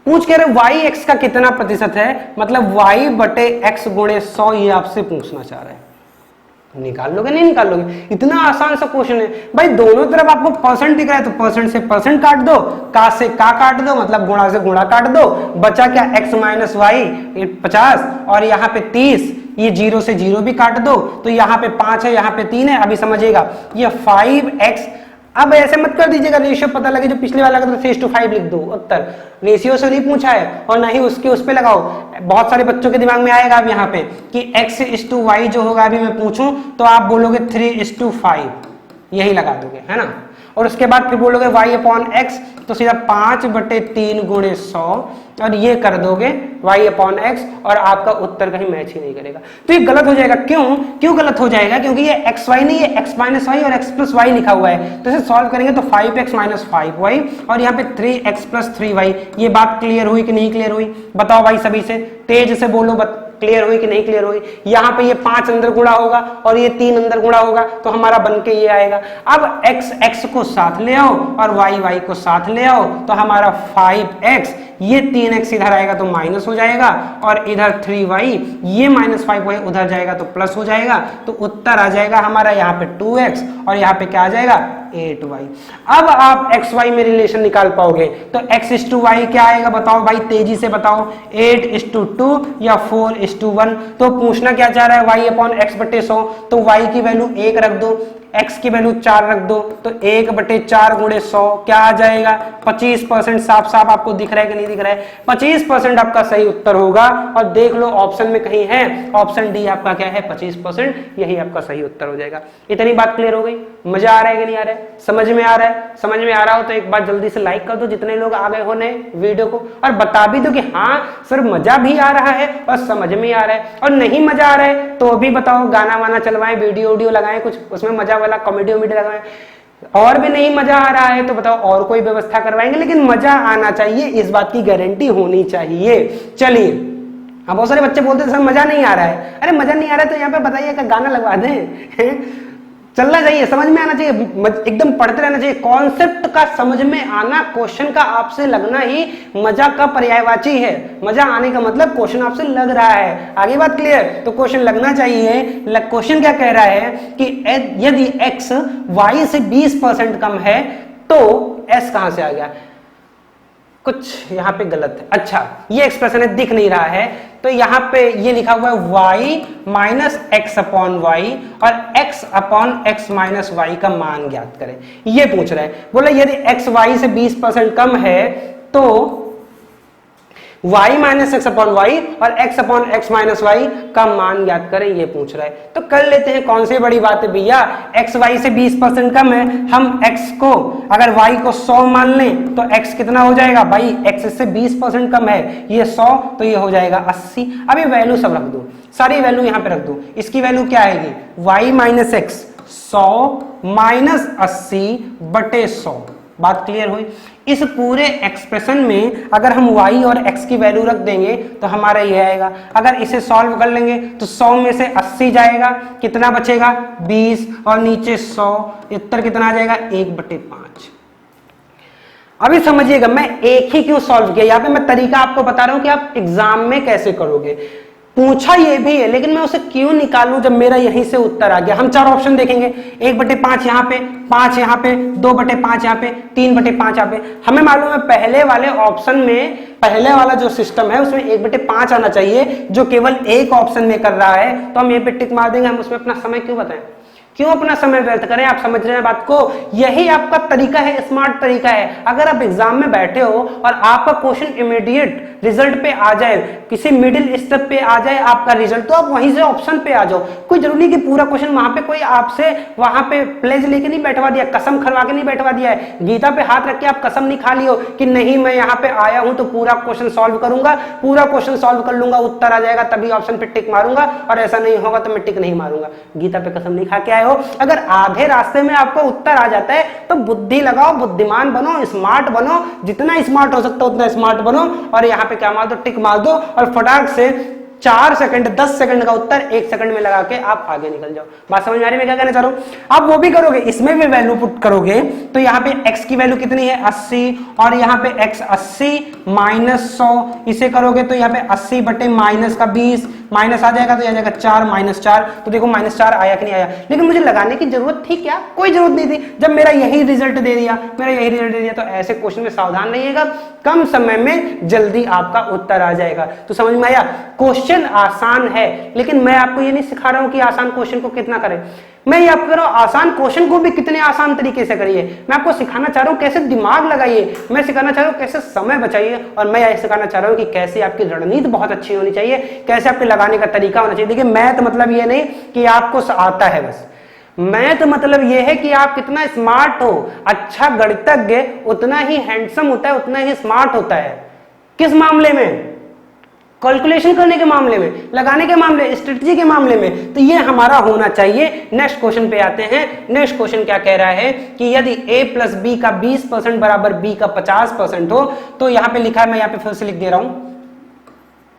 पूछ कह रहे y x का कितना प्रतिशत है, मतलब y/x गुणे 100, ये आपसे पूछना चाह रहे हैं। निकाल लोगे नहीं निकाल लोगे? इतना आसान सा क्वेश्चन है भाई। दोनों तरफ आपको परसेंट दिख रहा है तो परसेंट से परसेंट काट दो, का से का काट दो, मतलब गुणा से गुणा काट दो। बचा क्या? x - y 50 और यहाँ पे 30, ये 0 से 0 भी काट दो, तो यहाँ पे 5 है, यहाँ पे 3 है। अभी समझिएगा, ये 5x। अब ऐसे मत कर दीजिएगा, रेशियो पता लगे जो पिछले वाला का, तो 3:5 लिख दो उत्तर। रेशियो से नहीं पूछा है और ना ही उसके उस पे लगाओ। बहुत सारे बच्चों के दिमाग में आएगा अब यहाँ पे कि x/y जो होगा, अभी मैं पूछूं तो आप बोलोगे 3:5, यही लगा दोगे, है ना। और उसके बाद फिर बोलोगे y/x, तो सीधा 5/3 गुणे 100 और ये कर दोगे y/x, और आपका उत्तर कहीं मैच ही नहीं करेगा। तो ये गलत हो जाएगा। क्यों गलत हो जाएगा? क्योंकि ये xy नहीं है, x - y और x + y लिखा हुआ है। तो इसे सॉल्व करेंगे तो 5x - 5y और यहाँ पे 3x + 3y। ये बात क्लियर हुई कि नहीं क्लियर हुई? बताओ भाई, सभी से तेज से बोलो, क्लियर हुई कि नहीं क्लियर हुई? यहाँ पे ये 5 अंदर गुणा होगा और ये 3 अंदर गुणा होगा, तो हमारा बन के ये आएगा। अब x को साथ ले आओ और y को साथ ले आओ, तो हमारा 5x, ये 3x इधर आएगा तो माइनस हो जाएगा, और इधर 3y, ये -5y उधर जाएगा तो प्लस हो जाएगा। तो उत्तर आ जाएगा हमारा यहाँ पे 2x और यहाँ पे क्या आ जाएगा? 8y। अब आप xy में रिलेशन निकाल पाओगे, तो x/y क्या आएगा बताओ भाई, तेजी से बताओ। 8:2 या 4:1? तो पूछना क्या चाह रहा है? y/x/100, तो y की वैल्यू 1 रख दो, x की वैल्यू 4 रख दो, तो 1/4 गुणे 100 क्या आ जाएगा? 25%। साफ साफ आपको दिख रहा है कि नहीं दिख रहा है? 25% आपका सही उत्तर होगा। और देख लो ऑप्शन में कहीं है, ऑप्शन डी आपका क्या है? 25%, यही आपका सही उत्तर हो जाएगा। इतनी बात क्लियर हो गई? मजा आ रहा है कि नहीं आ रहा है? समझ में आ रहा है? समझ में आ रहा हो तो एक बार जल्दी से लाइक कर दो, जितने लोग आ गए हो नए वीडियो को, और बता भी दो कि हाँ सर मजा भी आ रहा है और समझ में आ रहा है। और नहीं मजा आ रहा है तो भी बताओ, गाना वाना चलवाएं, वीडियो लगाएं, कुछ उसमें मजा वाला कॉमेडी लगाएं। और भी नहीं मजा आ रहा है तो बताओ और कोई व्यवस्था करवाएंगे, लेकिन मजा आना चाहिए, इस बात की गारंटी होनी चाहिए। चलिए हाँ, बहुत सारे बच्चे बोलते हैं सर मजा नहीं आ रहा है। अरे मजा नहीं आ रहा है तो यहाँ पे बताइए कि गाना लगवा दें। चलना चाहिए, समझ में आना चाहिए, एकदम पढ़ते रहना चाहिए। कॉन्सेप्ट का समझ में आना, क्वेश्चन का आपसे लगना ही मजा का पर्यायवाची है। मजा आने का मतलब क्वेश्चन आपसे लग रहा है। आगे बात क्लियर? तो क्वेश्चन लगना चाहिए। क्वेश्चन क्या कह रहा है कि यदि x y से 20% कम है तो s कहां से आ गया? कुछ यहां पे गलत है। अच्छा, ये एक्सप्रेशन है, दिख नहीं रहा है, तो यहां पे ये लिखा हुआ है y minus x upon y और x upon x minus y का मान ज्ञात करें, ये पूछ रहा है। बोला यदि x y से 20% कम है तो y minus x upon y और x upon x minus y का मान ज्ञात करें, ये पूछ रहा है। तो कर लेते हैं, कौन सी बड़ी बात है भैया। x y से 20% कम है, हम x को अगर y को 100 मान लें तो x कितना हो जाएगा भाई? x से 20% कम है, ये 100, तो ये हो जाएगा 80। अब ये वैल्यू सब रख दो, सारी वैल्यू यहां पे रख दो। इसकी वैल्यू क्या आएगी? y माइनस एक्स 100 माइनस 80 बटे 100। बात क्लियर हुई? इस पूरे एक्सप्रेशन में अगर हम y और x की वैल्यू रख देंगे तो हमारा ये आएगा। अगर इसे सॉल्व कर लेंगे तो 100 में से 80 जाएगा, कितना बचेगा? 20, और नीचे 100, उत्तर कितना आ जाएगा? 1/5। अभी समझिएगा मैं एक ही क्यों सॉल्व किया, यहाँ पे मैं तरीका आपको बता रहा हूं कि आप एग्जाम में कैसे करोगे। पूछा ये भी है लेकिन मैं उसे क्यों निकालूं जब मेरा यहीं से उत्तर आ गया। हम 4 ऑप्शन देखेंगे, 1/5 यहाँ पे, 5 यहाँ पे, 2/5 यहाँ पे, 3/5 यहाँ पे। हमें मालूम है पहले वाले ऑप्शन में, पहले वाला जो सिस्टम है उसमें 1/5 आना चाहिए, जो केवल एक ऑप्शन में कर रहा है, तो हम ये पे टिक मार देंगे। हम उसमें अपना समय क्यों बताएं, क्यों अपना समय व्यर्थ करें? आप समझ रहे हैं बात को? यही आपका तरीका है, स्मार्ट तरीका है। अगर आप एग्जाम में बैठे हो और आपका क्वेश्चन इमीडिएट रिजल्ट पे आ जाए, किसी मिडिल स्टेप पे आ जाए आपका रिजल्ट, तो आप वहीं से ऑप्शन पे आ जाओ। कोई जरूरी नहीं कि पूरा क्वेश्चन वहां पे कोई आपसे वहां पे प्लेज लेके नहीं बैठवा दिया, कसम खरवा के नहीं बैठवा दिया है। गीता पे हाथ रख के आप कसम नहीं खा लियो कि नहीं मैं यहाँ पे आया हूं तो पूरा क्वेश्चन सॉल्व करूंगा, पूरा क्वेश्चन सॉल्व कर लूंगा, उत्तर आ जाएगा तभी ऑप्शन पे टिक मारूंगा, और ऐसा नहीं होगा तो मैं टिक नहीं मारूंगा। गीता पे कसम नहीं खा के आए हो। अगर आधे रास्ते में आपको उत्तर आ जाता है तो बुद्धि लगाओ, बुद्धिमान बनो, स्मार्ट बनो, जितना स्मार्ट हो सकता है उतना स्मार्ट बनो, और यहाँ पे क्या मार दो? टिक मार दो, और फटाक से 4 सेकंड 10 सेकंड का उत्तर 1 सेकंड में लगा के आप आगे निकल जाओ। बात समझ में आ रही है मैं क्या कहना चाह रहा हूं? आप वो भी करोगे, इसमें भी वैल्यू पुट करोगे तो यहाँ पे x की वैल्यू कितनी है? 80, और यहाँ पे x 80 माइनस 100, इसे करोगे तो यहाँ पे 80 बटे माइनस का 20, माइनस आ जाएगा तो आ जाएगा 4 माइनस 4। तो देखो माइनस 4 आया कि नहीं आया, लेकिन मुझे लगाने की जरूरत थी क्या? कोई जरूरत नहीं थी, जब मेरा यही रिजल्ट दे दिया, मेरा यही रिजल्ट दे दिया। तो ऐसे क्वेश्चन में सावधान रहिएगा, कम समय में जल्दी आपका उत्तर आ जाएगा। तो समझ में आया? क्वेश्चन आसान है, लेकिन मैं आपको ये नहीं सिखा रहा हूं कि आसान क्वेश्चन को कितना करें। मैं ये आपको कह रहा हूं आसान क्वेश्चन को भी कितने आसान तरीके से करिए। मैं आपको सिखाना चाह रहा हूं कैसे दिमाग लगाइए, मैं सिखाना चाह रहा हूं कैसे समय बचाइए, और मैं ये सिखाना चाह रहा हूं कि कैसे आपकी रणनीति बहुत अच्छी होनी चाहिए, कैसे आपके लगाने का तरीका होना चाहिए। देखिए मैथ मतलब ये नहीं कि आपको आता है बस, मैथ मतलब यह है कि आप कितना स्मार्ट हो। अच्छा गणितज्ञ उतना ही हैंडसम होता है, उतना ही स्मार्ट होता है। किस मामले में? कैलकुलेशन करने के मामले में, लगाने के मामले, स्ट्रेटजी के मामले में। तो ये हमारा होना चाहिए। नेक्स्ट क्वेश्चन पे आते हैं। नेक्स्ट क्वेश्चन क्या कह रहा है कि यदि a प्लस बी का 20% बराबर b का 50% हो, तो यहां पे लिखा है, मैं यहां पे फिर से लिख दे रहा हूं,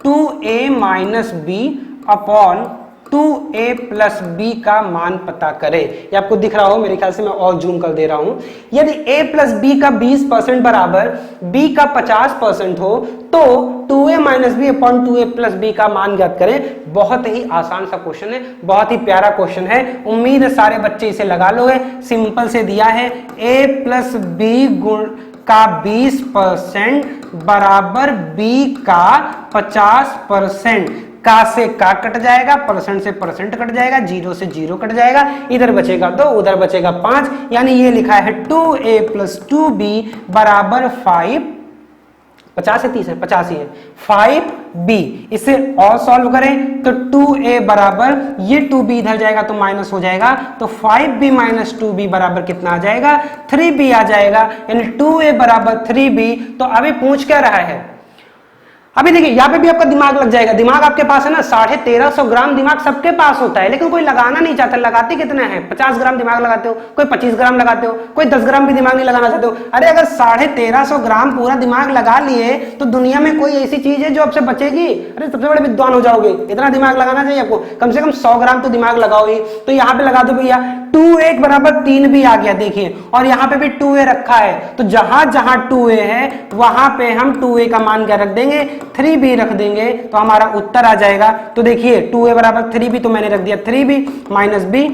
2a minus b upon 2a plus b का मान पता करें। ये आपको दिख रहा हो, मेरे ख्याल से मैं और जूम कर दे रहा हूं। यदि a प्लस बी का 20% बराबर b का 50% हो तो 2a minus b upon 2a plus b का मान ज्ञात करें। बहुत ही आसान सा क्वेश्चन है, बहुत ही प्यारा क्वेश्चन है। उम्मीद है सारे बच्चे इसे लगा लोगे। सिंपल से दिया है a प्लस बी गुण का 20% बराबर b का 50%। का से का कट जाएगा, परसेंट से परसेंट कट जाएगा, 0 से 0 कट जाएगा, इधर बचेगा 2, उधर बचेगा 5, यानी ये लिखा है 2a प्लस 2b बराबर 5, 50 से 30 है, 85 है, 5b। इसे और सॉल्व करें तो 2a बराबर, ये 2b इधर जाएगा तो माइनस हो जाएगा, तो 5b माइनस 2b बराबर कितना आ जाएगा? 3b आ जाएगा, यानी 2a बराबर 3b। तो अभी पूछ क्या रहा है? अभी देखिए यहाँ पे भी आपका दिमाग लग जाएगा, दिमाग आपके पास है ना, 1350 ग्राम दिमाग सबके पास होता है, लेकिन कोई लगाना नहीं चाहता। लगाते कितना है, 50 ग्राम दिमाग लगाते हो, कोई 25 ग्राम लगाते हो, कोई 10 ग्राम भी दिमाग नहीं लगाना चाहते हो। अरे अगर 1350 ग्राम पूरा दिमाग लगा लिए तो दुनिया में कोई ऐसी चीज है जो आपसे बचेगी? अरे सबसे बड़े विद्वान हो जाओगे। इतना दिमाग लगाना चाहिए आपको, कम से कम 100 ग्राम तो दिमाग लगाओ ही। तो यहाँ पे लगा दो भैया, 2a बराबर 3 भी आ गया देखिए, और यहाँ पे भी 2a रखा है, तो जहां जहां 2a है वहां पे हम 2a का मान क्या रख देंगे, 3b रख देंगे, तो हमारा उत्तर आ जाएगा। तो देखिए 2a बराबर 3b, तो मैंने रख दिया 3b minus b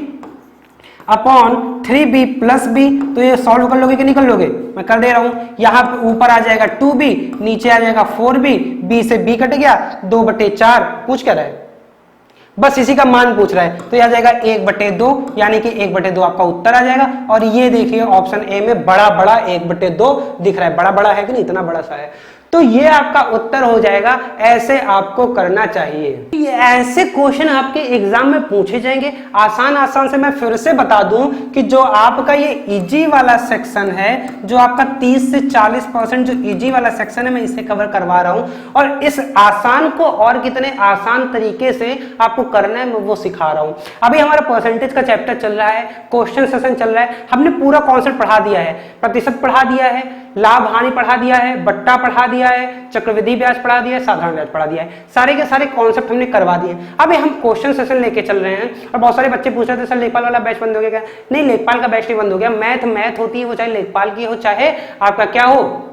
upon 3b plus b। तो ये सॉल्व कर लोगे कि नहीं कर लोगे, मैं कर दे रहा हूं। यहाँ पे ऊपर आ जाएगा 2b, नीचे आ जाएगा 4b, b से b कट गया, 2/4 पूछ क्या रहा है, बस इसी का मान पूछ रहा है। तो यह आ जाएगा 1/2, यानी कि 1/2 आपका उत्तर आ जाएगा। और ये देखिए ऑप्शन ए में बड़ा बड़ा 1/2 दिख रहा है, बड़ा बड़ा है कि नहीं, इतना बड़ा सा है। तो ये आपका उत्तर हो जाएगा। ऐसे आपको करना चाहिए। ये ऐसे क्वेश्चन आपके एग्जाम में पूछे जाएंगे आसान आसान से। मैं फिर से बता दूं कि जो आपका ये इजी वाला सेक्शन है, जो आपका 30 से 40% जो इजी वाला सेक्शन है, मैं इसे कवर करवा रहा हूं, और इस आसान को और कितने आसान तरीके से आपको करना है मैं वो सिखा रहा हूं। अभी हमारा परसेंटेज का चैप्टर चल रहा है, क्वेश्चन सेशन चल रहा है, हमने पूरा कॉन्सेप्ट पढ़ा दिया है, प्रतिशत पढ़ा दिया है, लाभ हानि पढ़ा दिया है, बट्टा पढ़ा दिया है, चक्रवृद्धि ब्याज पढ़ा दिया है, साधारण ब्याज पढ़ा दिया है, सारे के सारे कॉन्सेप्ट हमने करवा दिए। अभी हम क्वेश्चन सेशन लेके चल रहे हैं। और बहुत सारे बच्चे पूछ रहे थे सर लेखपाल वाला बैच बंद हो गया क्या? नहीं, लेखपाल का बैच नहीं बंद हो गया। मैथ होती है, वो चाहे लेखपाल की हो चाहे आपका क्या हो,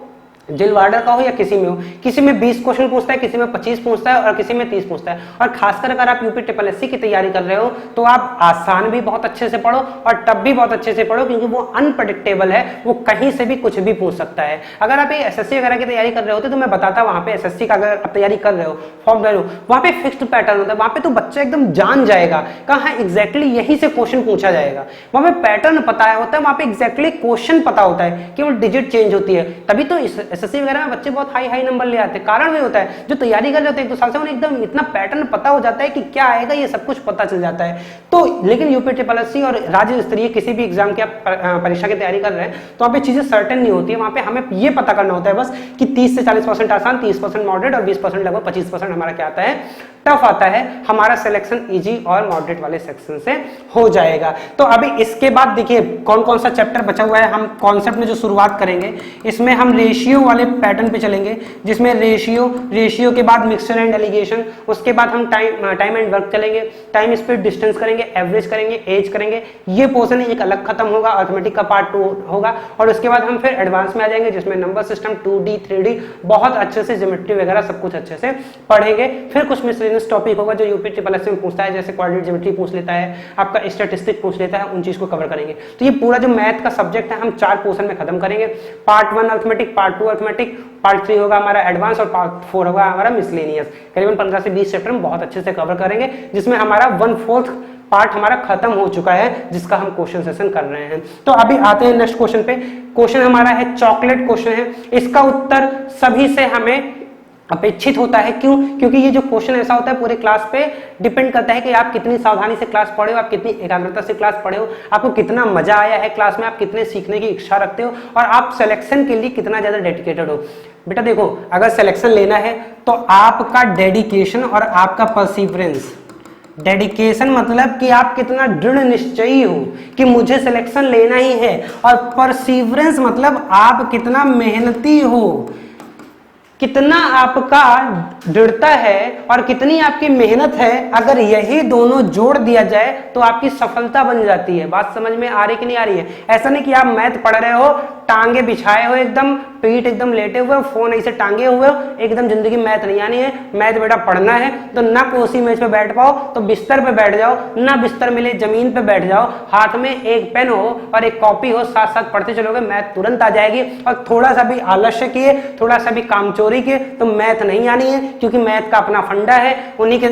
जिल वार्डर का हो या किसी में हो। किसी में 20 क्वेश्चन पूछता है, किसी में 25 पूछता है और किसी में 30 पूछता है। और खासकर अगर आप यूपी ट्रिपल एससी की तैयारी कर रहे हो तो आप आसान भी बहुत अच्छे से पढ़ो और टफ भी बहुत अच्छे से पढ़ो, क्योंकि वो अनप्रेडिक्टेबल है, वो कहीं से भी कुछ भी पूछ सकता है। अगर आप एसएससी वगैरह की तैयारी कर रहे होते तो मैं बताता, वहां पे एसएससी का अगर आप तैयारी कर रहे हो, फॉर्म भर रहे हो, वहां पे फिक्स्ड पैटर्न होता है, वहां पे तो बच्चा एकदम जान जाएगा कहाँ एग्जैक्टली यही से क्वेश्चन पूछा जाएगा। वहां पे पैटर्न पता होता है, वहां पे एग्जैक्टली क्वेश्चन पता होता है, केवल डिजिट चेंज होती है। तभी तो एसएससी वगैरह में बच्चे बहुत हाई नंबर ले आते हैं। कारण भी होता है जो तैयारी कर रहे होते हैं 1-2 साल से, उन्हें एकदम इतना पैटर्न पता हो जाता है कि क्या आएगा, ये सब कुछ पता चल जाता है। तो लेकिन यूपी ट्रिपल एससी और राज्य स्तरीय किसी भी एग्जाम की आप परीक्षा की तैयारी कर रहे हैं तो वहां पे चीजें सर्टेन नहीं होती है। वहां पे हमें ये पता करना होता है बस कि 30 से 40% आसान, 30% मॉडरेट और 20% लगभग 25% हमारा क्या आता है, टफ आता है। हमारा सिलेक्शन इजी और मॉडरेट वाले सेक्शन से हो जाएगा। तो अभी इसके बाद देखिए कौन कौन सा चैप्टर बचा हुआ है। हम कॉन्सेप्ट में जो शुरुआत करेंगे, इसमें हम रेशियो वाले पैटर्न पे चलेंगे, जिसमें रेशियो के बाद मिक्सचर एंड एलिगेशन, उसके बाद हम टाइम एंड वर्क चलेंगे, टाइम स्पीड डिस्टेंस करेंगे, एवरेज करेंगे, एज करेंगे। ये पोर्शन एक अलग खत्म होगा, अर्थमेटिक का पार्ट 2 होगा। और उसके बाद हम फिर एडवांस में आ जाएंगे, जिसमें नंबर सिस्टम 2D 3D बहुत अच्छे से, ज्योमेट्री वगैरह सब कुछ अच्छे से पढ़ेंगे। फिर कुछ मिसलेनियस टॉपिक होगा जो यूपी ट्रिपल एससी में पूछता है, जैसे कोऑर्डिनेट ज्योमेट्री पूछ लेता है, आपका स्टैटिस्टिक पूछ लेता है, उन चीज को कवर करेंगे। तो ये पूरा जो मैथ का सब्जेक्ट है हम 4 पोर्शन में खत्म करेंगे। Part 1 arithmetic, part 2 arithmetic, part 3 होगा हमारा एडवांस और पार्ट 4 होगा हमारा मिसलेनियस। करीबन 15 से 20 चैप्टर हम बहुत अच्छे से कवर करेंगे, जिसमें हमारा 1/4 पार्ट हमारा खत्म हो चुका है, जिसका हम क्वेश्चन सेशन कर रहे हैं। तो अभी आते हैं नेक्स्ट क्वेश्चन पे। क्वेश्चन हमारा है चॉकलेट क्वेश्चन है। इसका उत्तर सभी से हमें अपेक्षित होता है। क्यों? क्योंकि ये जो क्वेश्चन ऐसा होता है पूरे क्लास पे डिपेंड करता है कि आप कितनी सावधानी से क्लास पढ़े हो, आप कितनी एकाग्रता से क्लास पढ़े हो, आपको कितना मजा आया है क्लास में, आप कितने सीखने की इच्छा रखते हो और आप सिलेक्शन के लिए कितना ज्यादा डेडिकेटेड हो। बेटा देखो, अगर सिलेक्शन लेना है तो आपका डेडिकेशन और आपका परसिवरेंस, डेडिकेशन मतलब कि आप कितना दृढ़ निश्चयी हो कि मुझे सिलेक्शन लेना ही है, और परसिवरेंस मतलब आप कितना मेहनती हो, कितना आपका दृढ़ता है और कितनी आपकी मेहनत है। अगर यही दोनों जोड़ दिया जाए तो आपकी सफलता बन जाती है। बात समझ में आ रही कि नहीं आ रही है? ऐसा नहीं कि आप मैथ पढ़ रहे हो, टांगे बिछाए हो, एकदम पीठ एकदम लेटे हुए, फोन ऐसे टांगे हुए हो, एकदम जिंदगी मैथ नहीं आनी है। मैथ बेटा पढ़ना है तो ना कोसी मेज पे बैठ पाओ तो बिस्तर पे बैठ जाओ, ना बिस्तर मिले जमीन पे बैठ जाओ, हाथ में एक पेन हो और एक कॉपी हो, साथ साथ पढ़ते चलोगे, मैथ तुरंत आ जाएगी। और थोड़ा सा भी आलस्य किए, थोड़ा सा भी कामचोरी किए तो मैथ नहीं आनी है, क्योंकि मैथ का अपना फंडा है। उन्हीं के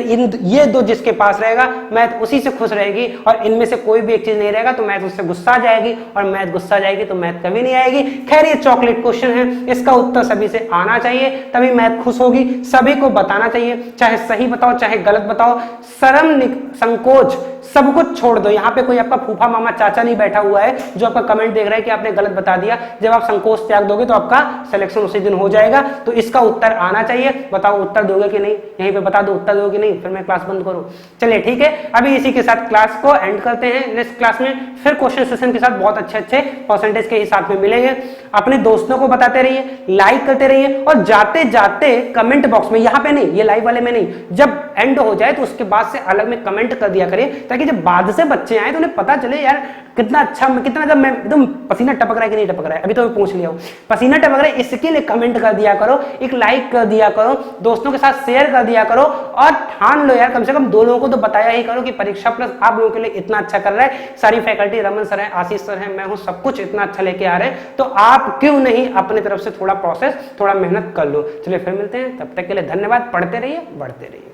ये दो जिसके पास रहेगा मैथ उसी से खुश रहेगी, और इनमें से कोई भी एक चीज नहीं रहेगा तो मैथ उससे गुस्सा आ जाएगी, और मैथ गुस्सा आ जाएगी तो मैथ कभी नहीं आएगी। खैर ये चॉकलेट क्वेश्चन है, इसका उत्तर सभी से आना चाहिए, तभी मैथ खुश होगी। सभी को बताना चाहिए, चाहे सही बताओ चाहे गलत बताओ, शर्म संकोच सब कुछ छोड़ दो। यहाँ पे कोई आपका फूफा मामा चाचा नहीं बैठा हुआ है जो आपका कमेंट देख रहा है कि आपने गलत बता दिया। जब आप संकोच त्याग दोगे तो आपका सिलेक्शन उसी दिन हो जाएगा। तो इसका उत्तर आना चाहिए। बताओ उत्तर दोगे कि नहीं, यहीं पे बता दो उत्तर दोगे कि नहीं, फिर मैं क्लास बंद करूं। चलिए ठीक है, अभी इसी के साथ क्लास को एंड करते हैं। नेक्स्ट क्लास में फिर क्वेश्चन सेशन के साथ बहुत अच्छे परसेंटेज के हिसाब में मिलेंगे। अपने दोस्तों को बताते रहिए, लाइक करते रहिए, और जाते जाते कमेंट बॉक्स में, यहाँ पे नहीं, ये लाइव वाले में नहीं, जब एंड हो जाए तो उसके बाद से अलग में कमेंट कर दिया करिए, ताकि जब बाद से बच्चे आए तो उन्हें पता चले यार कितना अच्छा, कितना, जब मैं एकदम पसीना टपक रहा है कि नहीं टपक रहा है, अभी तो मैं पूछ लिया हूं, पसीना टपक रहा है, इसके लिए कमेंट कर दिया करो, एक लाइक कर दिया करो, दोस्तों के साथ शेयर कर दिया करो, और ठान लो यार कम से कम 2 लोगों को तो बताया ही करो कि परीक्षा प्लस आप लोगों के लिए इतना अच्छा कर रहा है। सारी फैकल्टी, रमन सर है, आशीष सर है, मैं हूं, सब कुछ इतना अच्छा लेके आ रहे हैं, तो आप क्यों नहीं अपनी तरफ से थोड़ा प्रोसेस, थोड़ा मेहनत कर लो। चलिए फिर मिलते हैं, तब तक के लिए धन्यवाद। पढ़ते रहिए, बढ़ते रहिए।